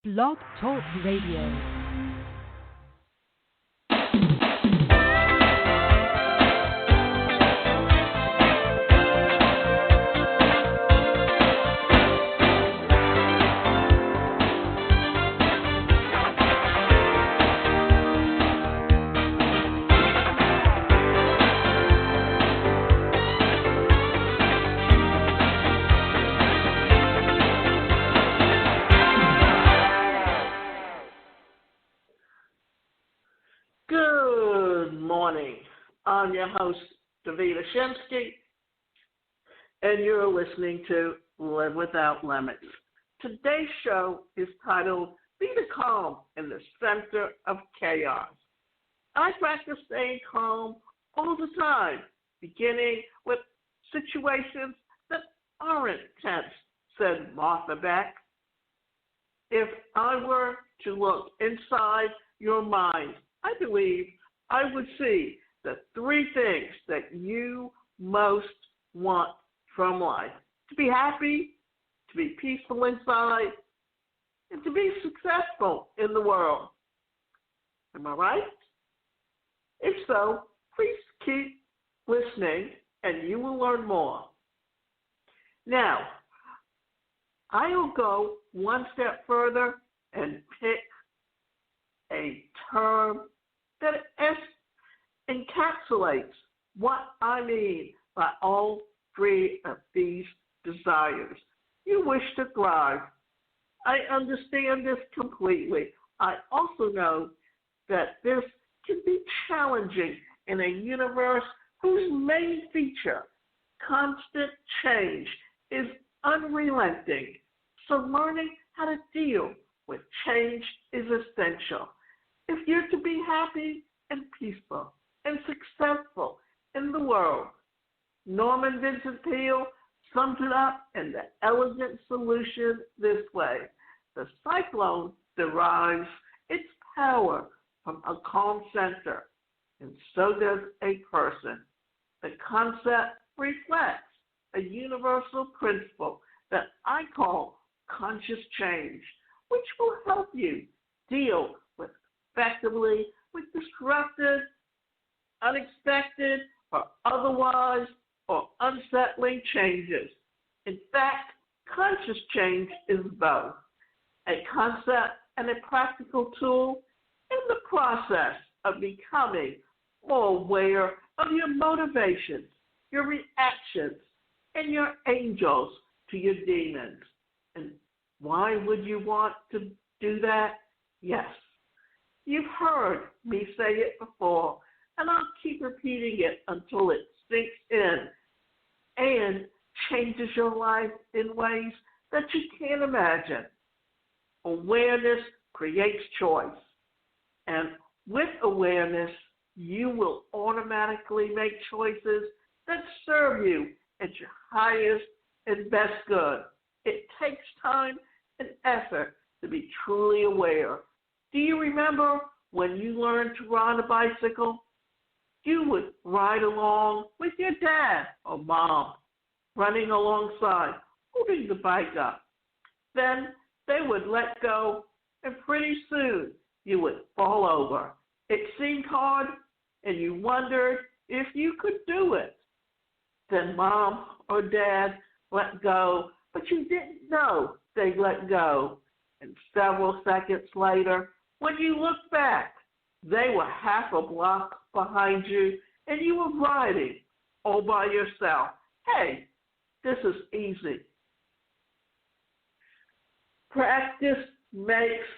Blog Talk Radio. I'm your host, Davida Shemsky, and you're listening to Live Without Limits. Today's show is titled, Be the Calm in the Center of Chaos. I practice staying calm all the time, beginning with situations that aren't tense, said Martha Beck. If I were to look inside your mind, I believe I would see the three things that you most want from life: to be happy, to be peaceful inside, and to be successful in the world. Am I right? If so, please keep listening and you will learn more. Now, I'll go one step further and pick a term that encapsulates what I mean by all three of these desires. You wish to thrive. I understand this completely. I also know that this can be challenging in a universe whose main feature, constant change, is unrelenting. So learning how to deal with change is essential. If you're to be happy and peaceful and successful in the world, Norman Vincent Peale sums it up in the elegant solution this way: the cyclone derives its power from a calm center, and so does a person. The concept reflects a universal principle that I call conscious change, which will help you deal with effectively with disruptive, unexpected, or otherwise or unsettling changes. In fact, conscious change is both a concept and a practical tool in the process of becoming more aware of your motivations, your reactions, and your angels to your demons. And why would you want to do that? Yes, you've heard me say it before, and I'll keep repeating it until it sinks in and changes your life in ways that you can't imagine. Awareness creates choice, and with awareness, you will automatically make choices that serve you at your highest and best good. It takes time and effort to be truly aware. Do you remember when you learned to ride a bicycle? You would ride along with your dad or mom, running alongside, holding the bike up. Then they would let go, and pretty soon you would fall over. It seemed hard, and you wondered if you could do it. Then mom or dad let go, but you didn't know they let go. And several seconds later, when you look back, they were half a block behind you, and you were riding all by yourself. Hey, this is easy. Practice makes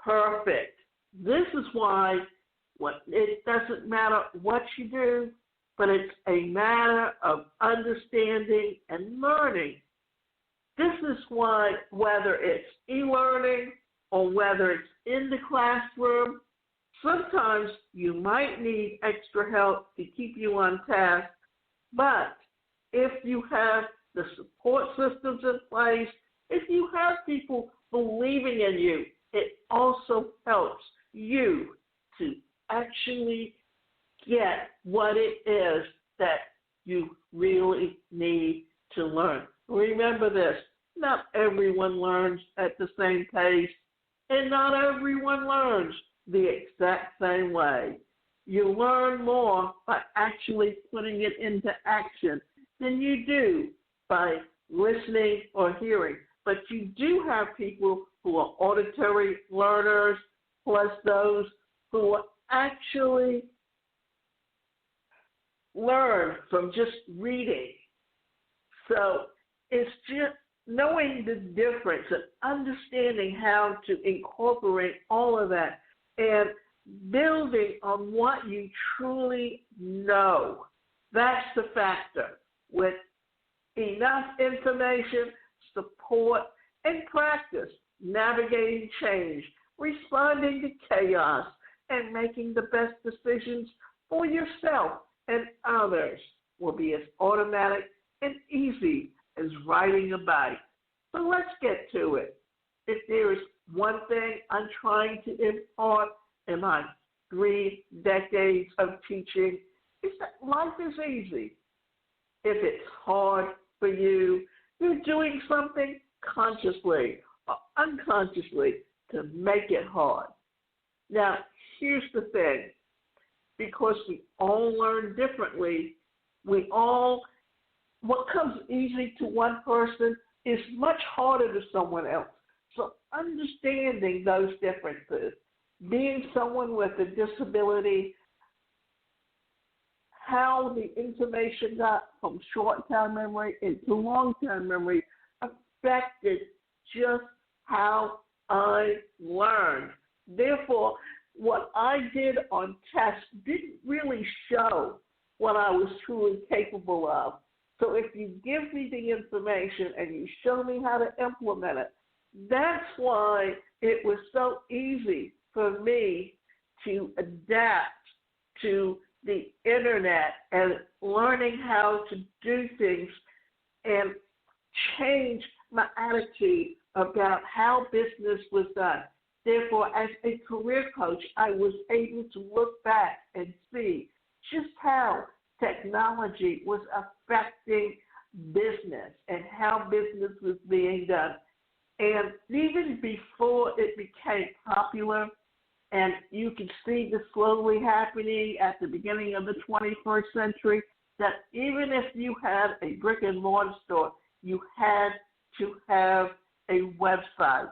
perfect. This is why it doesn't matter what you do, but it's a matter of understanding and learning. This is why, whether it's e-learning or whether it's in the classroom, sometimes you might need extra help to keep you on task, but if you have the support systems in place, if you have people believing in you, it also helps you to actually get what it is that you really need to learn. Remember this, not everyone learns at the same pace. And not everyone learns the exact same way. You learn more by actually putting it into action than you do by listening or hearing. But you do have people who are auditory learners, plus those who actually learn from just reading. So it's just knowing the difference and understanding how to incorporate all of that and building on what you truly know. That's the factor. With enough information, support, and practice, navigating change, responding to chaos, and making the best decisions for yourself and others will be as automatic and easy as riding a bike. So let's get to it. If there is one thing I'm trying to impart in my 3 decades of teaching, it's that life is easy. If it's hard for you, you're doing something consciously or unconsciously to make it hard. Now, here's the thing. Because we all learn differently, what comes easy to one person is much harder to someone else. So understanding those differences, being someone with a disability, how the information got from short-term memory into long-term memory affected just how I learned. Therefore, what I did on tests didn't really show what I was truly capable of. So if you give me the information and you show me how to implement it, that's why it was so easy for me to adapt to the internet and learning how to do things and change my attitude about how business was done. Therefore, as a career coach, I was able to look back and see just how technology was affecting business and how business was being done. And even before it became popular, and you can see this slowly happening at the beginning of the 21st century, that even if you had a brick and mortar store, you had to have a website.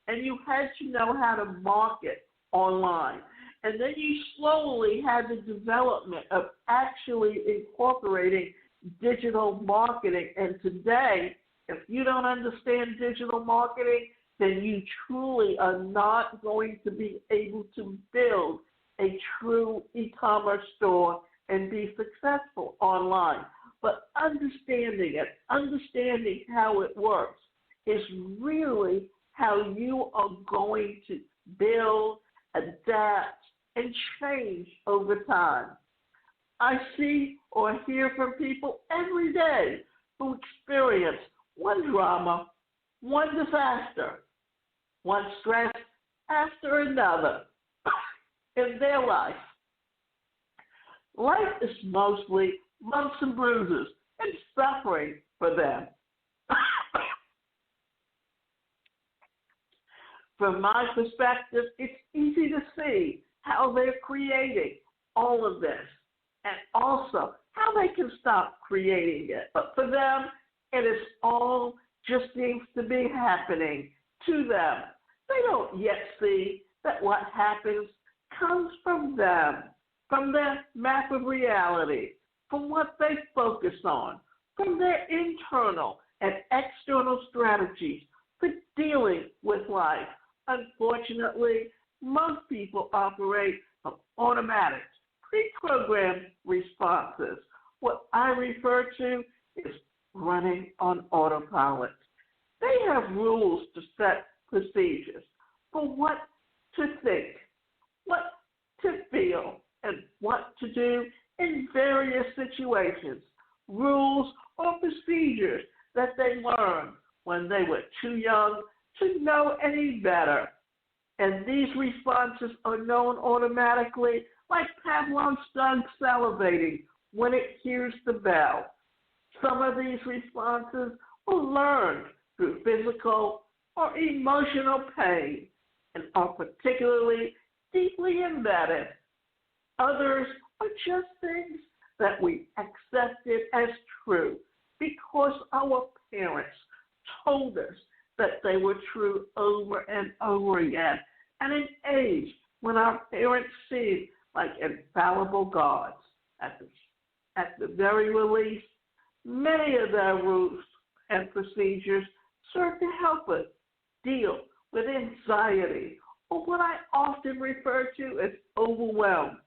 And you had to know how to market online. And then you slowly had the development of actually incorporating digital marketing. And today, if you don't understand digital marketing, then you truly are not going to be able to build a true e-commerce store and be successful online. But understanding it, understanding how it works, is really how you are going to build, adapt, and change over time. I see or hear from people every day who experience one drama, one disaster, one stress after another in their life. Life is mostly bumps and bruises and suffering for them. From my perspective, it's easy to see how they're creating all of this and also how they can stop creating it. But for them, it is all just seems to be happening to them. They don't yet see that what happens comes from them, from their map of reality, from what they focus on, from their internal and external strategies for dealing with life. Unfortunately, most people operate from automatic, pre-programmed responses. What I refer to is running on autopilot. They have rules to set procedures for what to think, what to feel, and what to do in various situations, rules or procedures that they learned when they were too young to know any better. And these responses are known automatically, like Pavlov's dog salivating when it hears the bell. Some of these responses were learned through physical or emotional pain, and are particularly deeply embedded. Others are just things that we accepted as true because our parents told us that they were true over and over again, at an age when our parents seemed like infallible gods. At the very least, many of their rules and procedures serve to help us deal with anxiety, or what I often refer to as overwhelm.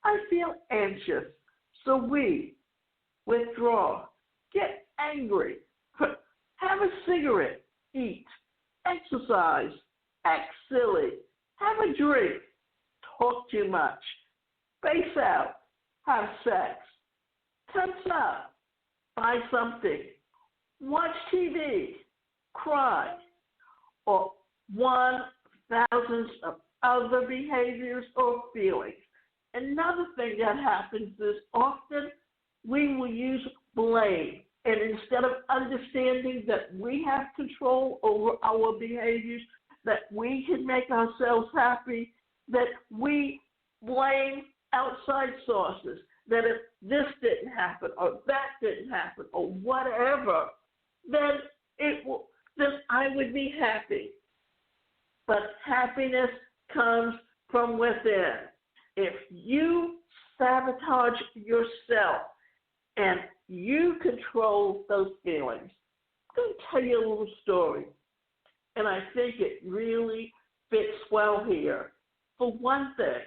I feel anxious, so we withdraw, get angry, have a cigarette, eat, exercise, act silly, have a drink, talk too much, space out, have sex, tense up, buy something, watch TV, cry, or 1,000 of other behaviors or feelings. Another thing that happens is often we will use blame. And instead of understanding that we have control over our behaviors, that we can make ourselves happy, that we blame outside sources, that if this didn't happen or that didn't happen or whatever, then I would be happy. But happiness comes from within. If you sabotage yourself and you control those feelings, I'm going to tell you a little story, and I think it really fits well here. For one thing,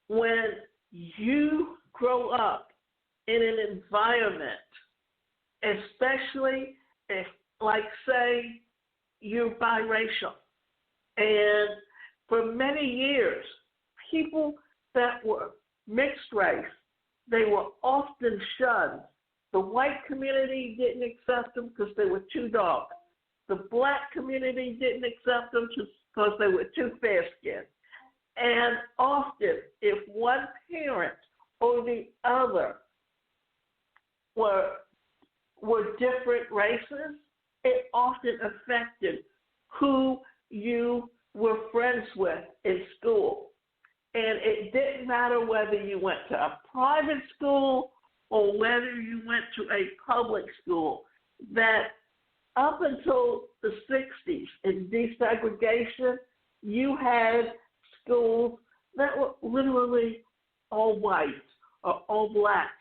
when you grow up in an environment, especially if, like, say, you're biracial, and for many years, people that were mixed race, they were often shunned. The white community didn't accept them because they were too dark. The black community didn't accept them because they were too fair-skinned. And often, if one parent or the other were different races, it often affected who you were friends with in school. And it didn't matter whether you went to a private school or whether you went to a public school, that up until the 60s in desegregation, you had schools that were literally all white or all black.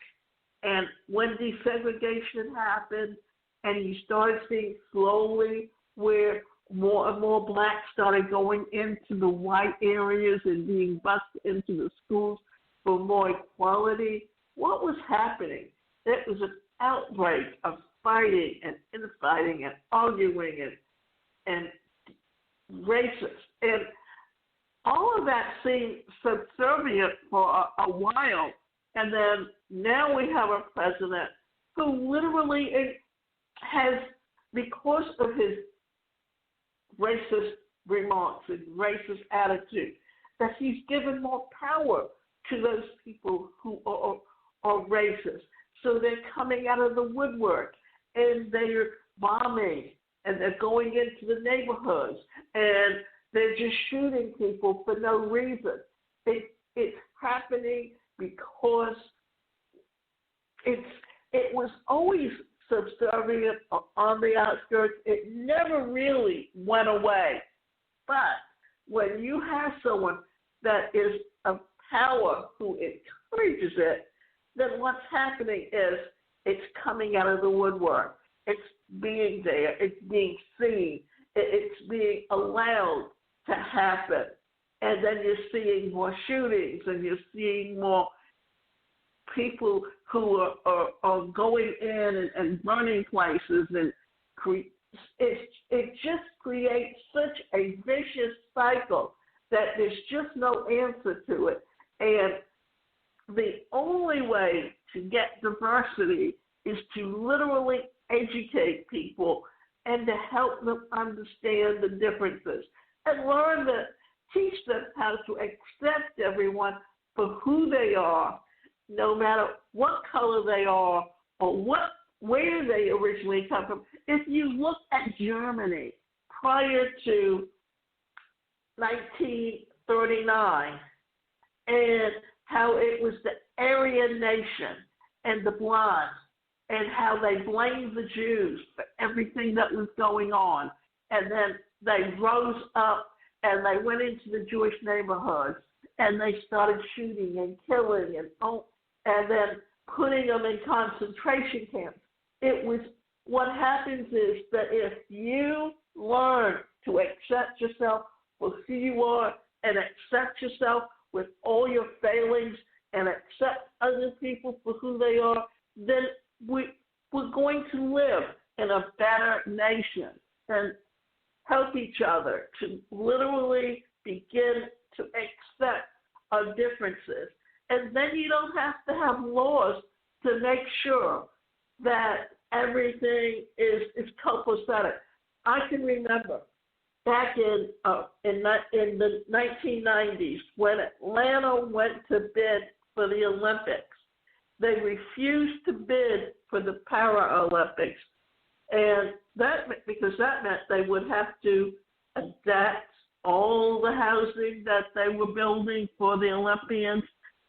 And when desegregation happened and you started seeing slowly where more and more blacks started going into the white areas and being bused into the schools for more equality, what was happening? There was an outbreak of fighting and infighting and arguing and racist. And all of that seemed subservient for a while. And then now we have a president who literally has, because of his racist remarks and racist attitude, that he's given more power to those people who are racist. So they're coming out of the woodwork and they're bombing and they're going into the neighborhoods and they're just shooting people for no reason. It's happening because it was always subservient on the outskirts. It never really went away. But when you have someone that is of power who encourages it, then what's happening is it's coming out of the woodwork. It's being there. It's being seen. It's being allowed to happen. And then you're seeing more shootings and you're seeing more people who are going in and burning places. And it just creates such a vicious cycle that there's just no answer to it. And the only way to get diversity is to literally educate people and to help them understand the differences and teach them how to accept everyone for who they are, no matter what color they are or where they originally come from. If you look at Germany prior to 1939, and how it was the Aryan nation and the blondes, and how they blamed the Jews for everything that was going on. And then they rose up and they went into the Jewish neighborhoods and they started shooting and killing and then putting them in concentration camps. It was, what happens is that if you learn to accept yourself for who you are and accept yourself with all your failings and accept other people for who they are, then we're going to live in a better nation and help each other to literally begin to accept our differences. And then you don't have to have laws to make sure that everything is copacetic. I can remember back in the 1990s when Atlanta went to bid for the Olympics. They refused to bid for the Paralympics, and because that meant they would have to adapt all the housing that they were building for the Olympians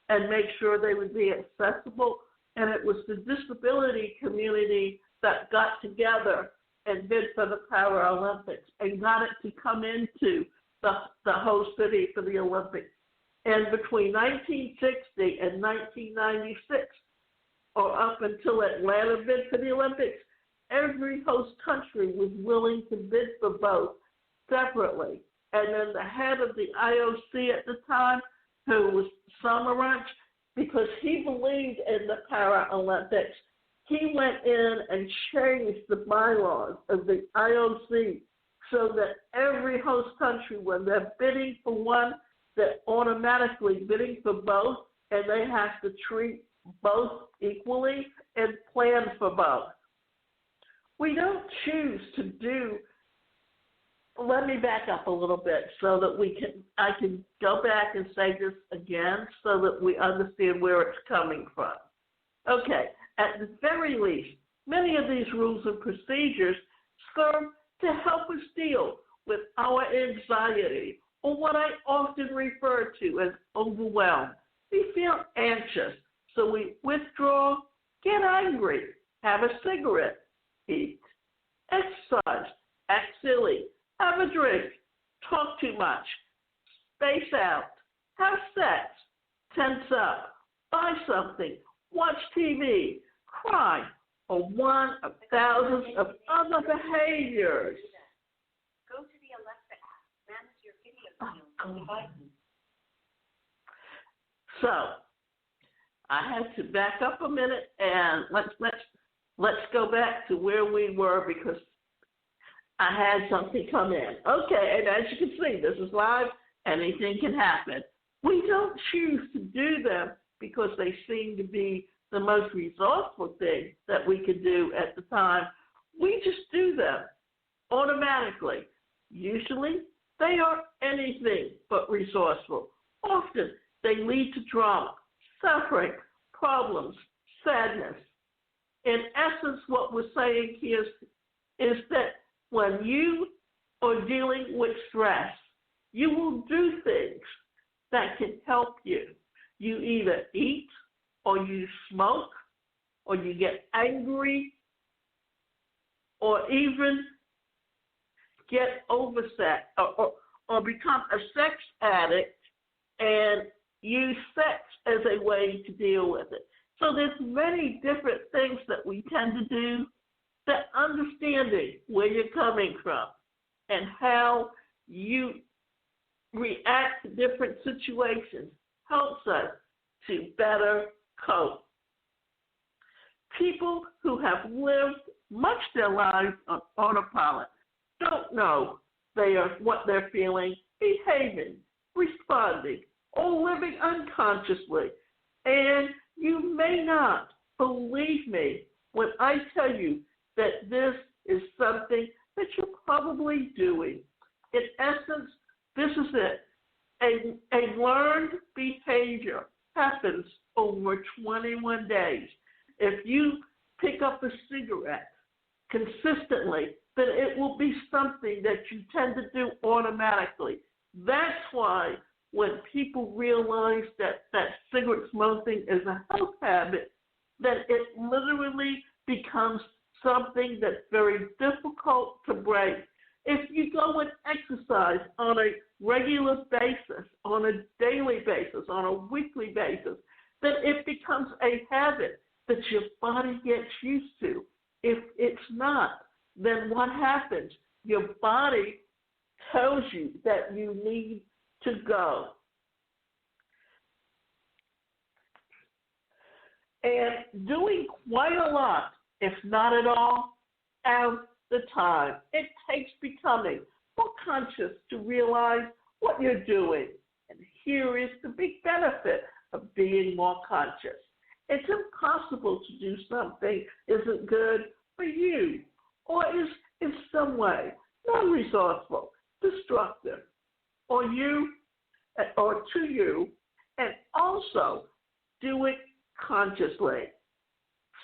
and make sure they would be accessible. And it was the disability community that got together and bid for the Paralympics and got it to come into the host city for the Olympics. And between 1960 and 1996, or up until Atlanta bid for the Olympics, every host country was willing to bid for both separately. And then the head of the IOC at the time, who was Summerunch, because he believed in the Paralympics, he went in and changed the bylaws of the IOC so that every host country, when they're bidding for one, they're automatically bidding for both, and they have to treat both equally and plan for both. We don't choose to do. Let me back up a little bit so that I can go back and say this again so that we understand where it's coming from. Okay, at the very least, many of these rules and procedures serve to help us deal with our anxiety, or what I often refer to as overwhelm. We feel anxious, so we withdraw, get angry, have a cigarette, eat, exercise, act silly, have a drink, talk too much, space out, have sex, tense up, buy something, watch TV, cry, or one of thousands of other behaviors. Go to the Alexa app, manage your video files. So, I had to back up a minute and let's go back to where we were because I had something come in. Okay, and as you can see, this is live. Anything can happen. We don't choose to do them because they seem to be the most resourceful thing that we could do at the time. We just do them automatically. Usually, they are anything but resourceful. Often, they lead to drama, suffering, problems, sadness. In essence, what we're saying here is that when you are dealing with stress, you will do things that can help you. You either eat, or you smoke, or you get angry, or even get overset, or become a sex addict and use sex as a way to deal with it. So there's many different things that we tend to do, that understanding where you're coming from and how you react to different situations helps us to better cope. People who have lived much of their lives on autopilot don't know what they're feeling, behaving, responding, or living unconsciously. And you may not believe me when I tell you that this is something that you're probably doing. In essence, this is it. A learned behavior happens over 21 days. If you pick up a cigarette consistently, then it will be something that you tend to do automatically. That's why when people realize that cigarette smoking is a health habit, then it literally becomes something that's very difficult to break. If you go and exercise on a regular basis, on a daily basis, on a weekly basis, then it becomes a habit that your body gets used to. If it's not, then what happens? Your body tells you that you need to go. And doing quite a lot, if not at all, of the time, it takes becoming more conscious to realize what you're doing. And here is the big benefit of being more conscious. It's impossible to do something isn't good for you or is in some way non-resourceful, destructive, or to you, and also do it consciously.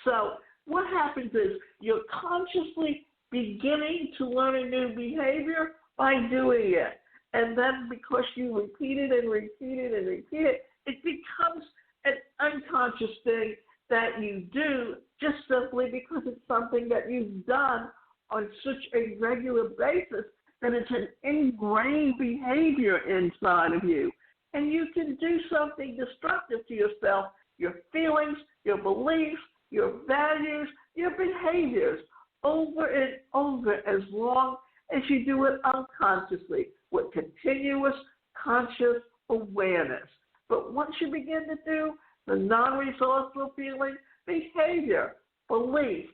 So what happens is you're consciously beginning to learn a new behavior by doing it. And then because you repeat it and repeat it and repeat it, it becomes an unconscious thing that you do just simply because it's something that you've done on such a regular basis that it's an ingrained behavior inside of you. And you can do something destructive to yourself, your feelings, your beliefs, your values, your behaviors over and over as long as you do it unconsciously with continuous conscious awareness. But once you begin to do the non-resourceful feeling, behavior, belief,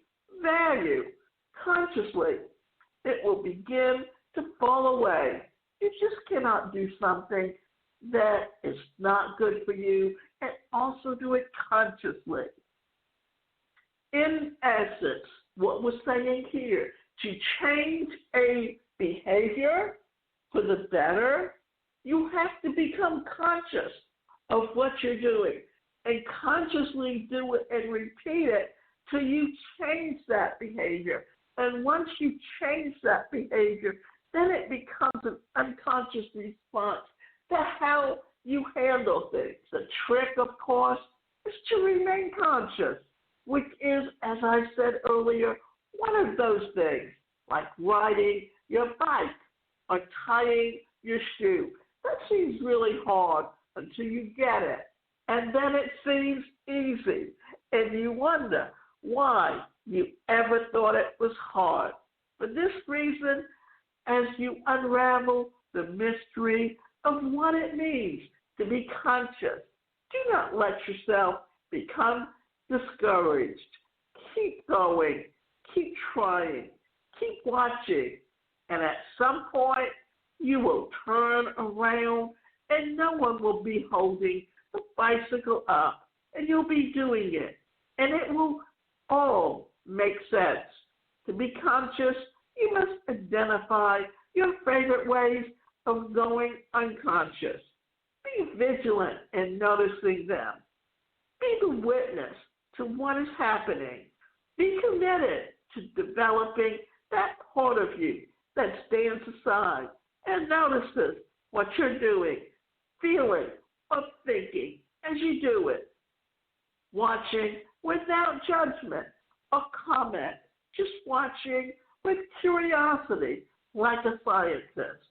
value consciously, it will begin to fall away. You just cannot do something that is not good for you and also do it consciously. In essence, what we're saying here, to change a behavior for the better, you have to become conscious of what you're doing and consciously do it and repeat it till you change that behavior. And once you change that behavior, then it becomes an unconscious response to how you handle things. The trick, of course, is to remain conscious, which is, as I said earlier, one of those things, like riding your bike or tying your shoe. That seems really hard until you get it. And then it seems easy. And you wonder why you ever thought it was hard. For this reason, as you unravel the mystery of what it means to be conscious, do not let yourself become discouraged. Keep going, keep trying, keep watching, and at some point you will turn around and no one will be holding the bicycle up, and you'll be doing it, and it will all make sense. To be conscious, you must identify your favorite ways of going unconscious. Be vigilant in noticing them. Be the witness to what is happening. Be committed to developing that part of you that stands aside and notices what you're doing, feeling, or thinking as you do it. Watching without judgment or comment, just watching with curiosity like a scientist.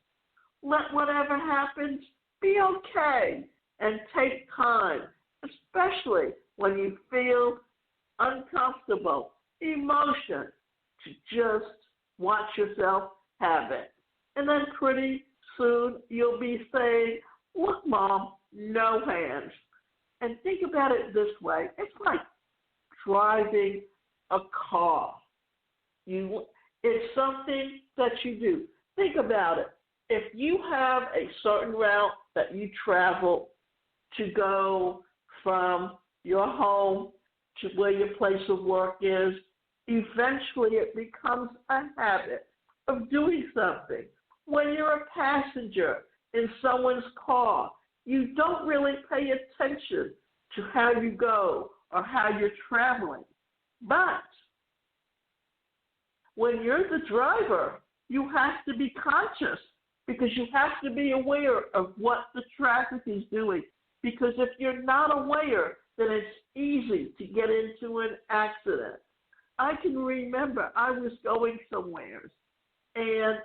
Let whatever happens be okay and take time, especially when you feel uncomfortable emotion, to just watch yourself have it. And then pretty soon you'll be saying, "Look, Mom, no hands." And think about it this way. It's like driving a car. It's something that you do. Think about it. If you have a certain route that you travel to go from your home to where your place of work is, eventually it becomes a habit of doing something. When you're a passenger in someone's car, you don't really pay attention to how you go or how you're traveling. But when you're the driver, you have to be conscious because you have to be aware of what the traffic is doing. Because if you're not aware, then it's easy to get into an accident. I can remember I was going somewhere, and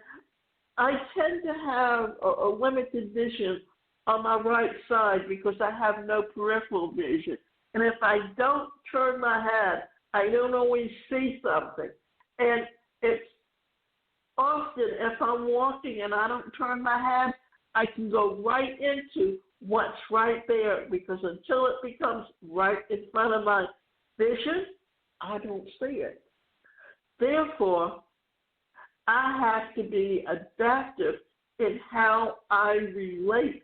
I tend to have a limited vision on my right side because I have no peripheral vision. And if I don't turn my head, I don't always see something. And it's often if I'm walking and I don't turn my head, I can go right into what's right there because until it becomes right in front of my vision, I don't see it. Therefore, I have to be adaptive in how I relate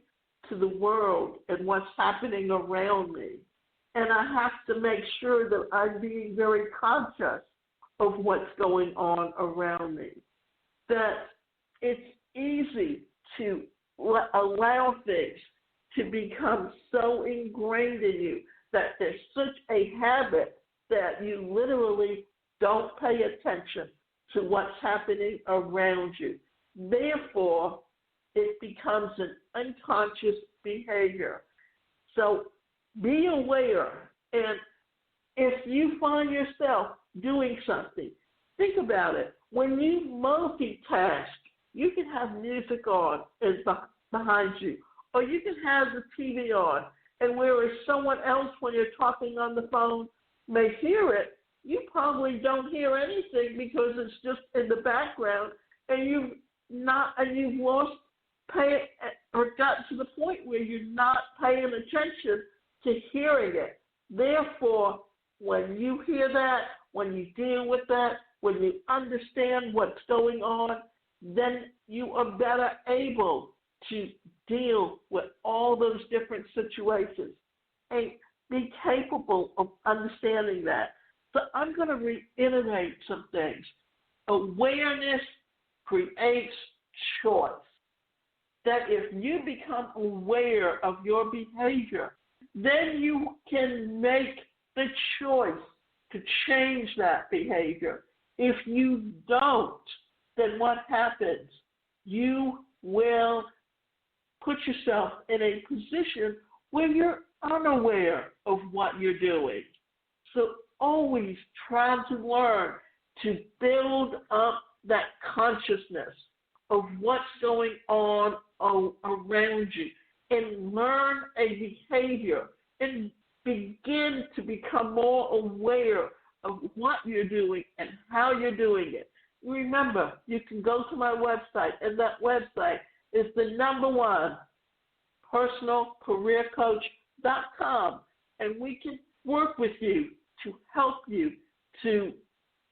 to the world and what's happening around me. And I have to make sure that I'm being very conscious of what's going on around me. That it's easy to allow things to become so ingrained in you that there's such a habit that you literally don't pay attention to what's happening around you. Therefore, it becomes an unconscious behavior. So be aware, and if you find yourself doing something, think about it. When you multitask, you can have music on behind you, or you can have the TV on, and whereas someone else, when you're talking on the phone, may hear it, you probably don't hear anything because it's just in the background, and you've lost or gotten to the point where you're not paying attention to hearing it. Therefore, when you hear that, when you deal with that, when you understand what's going on, then you are better able to deal with all those different situations and be capable of understanding that. So I'm going to reiterate some things. Awareness creates choice. That if you become aware of your behavior, then you can make the choice to change that behavior. If you don't, then what happens? You will put yourself in a position where you're unaware of what you're doing. So always try to learn to build up that consciousness of what's going on around you and learn a behavior and begin to become more aware of what you're doing and how you're doing it. Remember, you can go to my website, and that website is the #1 personalcareercoach.com, and we can work with you to help you to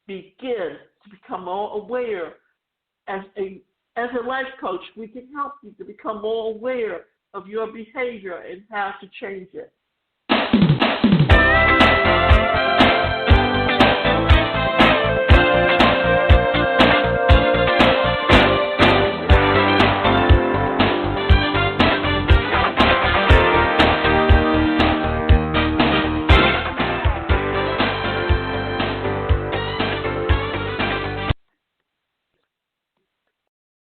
begin to become more aware. As a life coach, we can help you to become more aware of your behavior and how to change it.